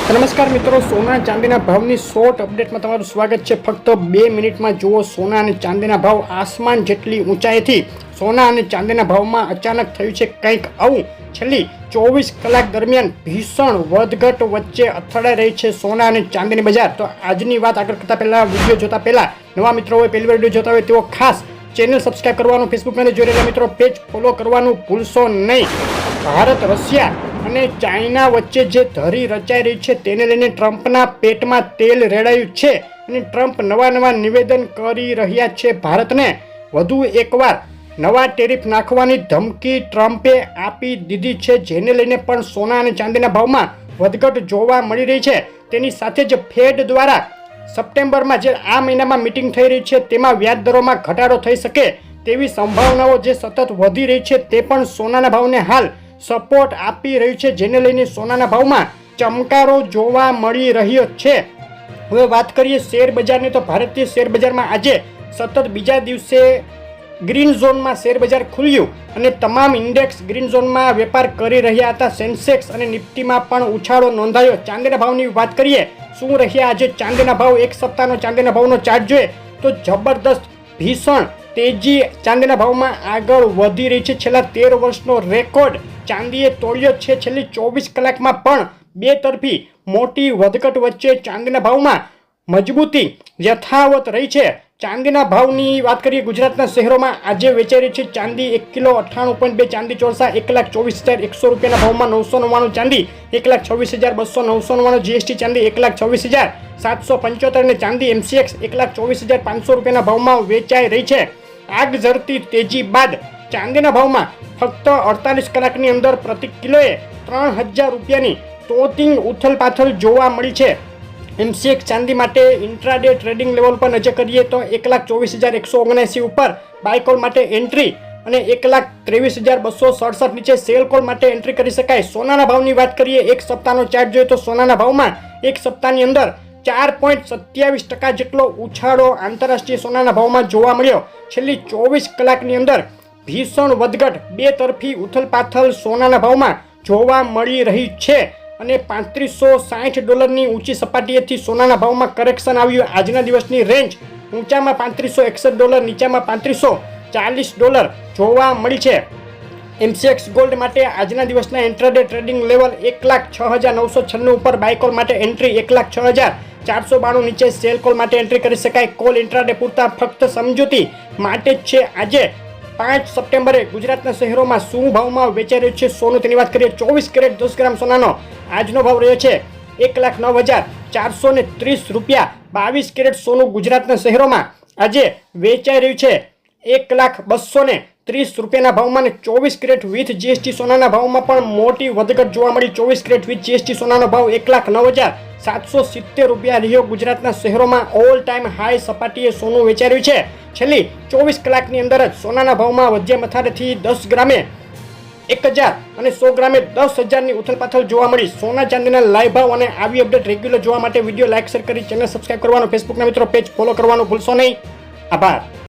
તો નમસ્કાર મિત્રો, સોના ચાંદીના ભાવની શોર્ટ અપડેટમાં તમારું સ્વાગત છે। ફક્ત 2 મિનિટમાં જુઓ સોના અને ચાંદીના ભાવ આસમાન જેટલી ઊંચાઈથી સોના અને ચાંદીના ભાવમાં અચાનક થયું છે કંઈક આવું। છેલ્લી 24 કલાક દરમિયાન ભીષણ વધઘટ વચ્ચે અથડાઈ રહી છે સોના અને ચાંદીની બજાર। તો આજની વાત આગળ કરતા પહેલા વિડીયો જોતા પહેલા નવા મિત્રો હોય, પહેલી વાર વિડીયો જોતા હોય તેઓ ખાસ ચેનલ સબસ્ક્રાઇબ કરવાનું, ફેસબુકમાં જોઈ રહેલા મિત્રો પેજ ફોલો કરવાનું ભૂલશો નહીં। ભારત, રશિયા અને ચાઇના વચ્ચે જે ધરી રચાઈ રહી છે તેને લઈને ટ્રમ્પના પેટમાં તેલ રેડાયું છે અને ટ્રમ્પ નવા નિવેદન કરી રહ્યા છે। ભારતને વધુ એકવાર નવા ટેરિફ નાખવાની ધમકી ટ્રમ્પે આપી દીધી છે, જેને લઈને પણ સોના અને ચાંદીના ભાવમાં વધઘટ જોવા મળી રહી છે। તેની સાથે જ ફેડ દ્વારા સપ્ટેમ્બરમાં જે આ મહિનામાં મીટિંગ થઈ રહી છે તેમાં વ્યાજ દરોમાં ઘટાડો થઈ શકે તેવી સંભાવનાઓ જે સતત વધી રહી છે તે પણ સોનાના ભાવને હાલ સપોર્ટ આપી રહ્યું છે, જેને લઈને સોનાના ભાવમાં ચમકારો જોવા મળી રહ્યો છે। હવે વાત કરીએ શેર બજારની, તો ભારતીય શેર બજારમાં આજે સતત બીજા દિવસે ગ્રીન ઝોનમાં શેર બજાર ખુલ્યું અને તમામ ઇન્ડેક્સ ગ્રીન ઝોનમાં વેપાર કરી રહ્યા હતા। સેન્સેક્સ અને નિફ્ટીમાં પણ ઉછાળો નોંધાયો। ચાંદીના ભાવની વાત કરીએ, શું રહ્યા આજે ચાંદીના ભાવ? એક સપ્તાહનો ચાંદીના ભાવનો ચાર્ટ જોઈએ તો જબરદસ્ત ભીષણ તેજી ચાંદીના ભાવમાં આગળ વધી રહી છે। છેલ્લા 13 વર્ષનો રેકોર્ડ ચાંદીએ તોડ્યો છે। છેલ્લી 24 કલાકમાં પણ બે તરફી મોટી વધઘટ વચ્ચે ચાંદીના ભાવમાં મજબૂતી યથાવત રહી છે। ચાંદીના ભાવની વાત કરીએ, ગુજરાતના શહેરોમાં આજે વેચાઈ રહી છે ચાંદી 1 કિલો 98.2, ચાંદી ચોરસા 1,24,100 રૂપિયાના ભાવમાં 999, ચાંદી 1,26,299, જીએસટી ચાંદી 1,26,775 અને ચાંદી MCX 1,24,500 રૂપિયાના ભાવમાં વેચાઈ રહી છે। આગ ઝરતી તેજી બાદ ચાંદીના ભાવમાં ફક્ત 48 કલાકની અંદર પ્રતિ કિલોએ 3,000 રૂપિયાની તોતિંગ ઉથલપાથલ જોવા મળી છે। MCX ચાંદી માટે ઇન્ટ્રાડે ટ્રેડિંગ લેવલ પર નજર કરીએ તો 1,24,179 ઉપર બાય કોલ માટે એન્ટ્રી અને 1,23,267 નીચે સેલ કોલ માટે એન્ટ્રી કરી શકાય। સોનાના ભાવની વાત કરીએ, એક સપ્તાહનો ચાર્ટ જોઈએ તો સોનાના ભાવમાં એક સપ્તાહની અંદર 4.27% જેટલો ઉછાળો આંતરરાષ્ટ્રીય સોનાના ભાવમાં જોવા મળ્યો। છેલ્લી 24 કલાકની અંદર ભીષણ વધઘટ, બે તરફી ઉથલપાથલ સોનાના ભાવમાં જોવા મળી રહી છે અને $3560ની ઊંચી સપાટીએથી સોનાના ભાવમાં કરેક્શન આવ્યું। આજના દિવસની રેન્જ ઊંચામાં $3561, નીચામાં $3540 જોવા મળી છે। MCX ગોલ્ડ માટે આજના દિવસના ઇન્ટ્રાડે ટ્રેડિંગ લેવલ 1,06,996 ઉપર બાય કોલ માટે એન્ટ્રી, 1,06,492 નીચે સેલ કોલ માટે એન્ટ્રી કરી શકાય। કોલ ઇન્ટ્રાડે પૂરતા ફક્ત સમજૂતી માટે જ છે। આજે 5 સપ્ટેમ્બરે ગુજરાતના શહેરોમાં શું ભાવમાં વેચાઈ રહ્યું છે સોનું તેની વાત કરીએ। 24 કેરેટ 10 ગ્રામ સોનાનો આજનો ભાવ રહ્યો છે 1,09,430 રૂપિયા। 22 કેરેટ સોનું ગુજરાતના શહેરોમાં આજે વેચાઈ રહ્યું છે 1,0230 રૂપિયાના ભાવમાં। 24 કેરેટ વિથ જીએસટી સોનાના ભાવમાં પણ મોટી વધઘટ જોવા મળી। 24 કેરેટ વિથ જીએસટી સોનાનો ભાવ 1,09,770 રૂપિયા રહ્યો। ગુજરાતના શહેરોમાં ઓલ ટાઈમ હાઈ સપાટીએ સોનું વેચાઈ રહ્યું છે। છેલ્લી 24 કલાકની અંદર જ સોનાના ભાવમાં વધ્યા મથારેથી 10 ગ્રામે 1,000 અને 100 ગ્રામે 10,000ની ઉથલપાથલ જોવા મળી। સોના ચાંદીના લાઈવ ભાવ અને આવી અપડેટ રેગ્યુલર જોવા માટે વિડીયો લાઇક, શેર કરી ચેનલ સબસ્ક્રાઇબ કરવાનું, ફેસબુકના મિત્રો પેજ ફોલો કરવાનું ભૂલશો નહીં। આભાર।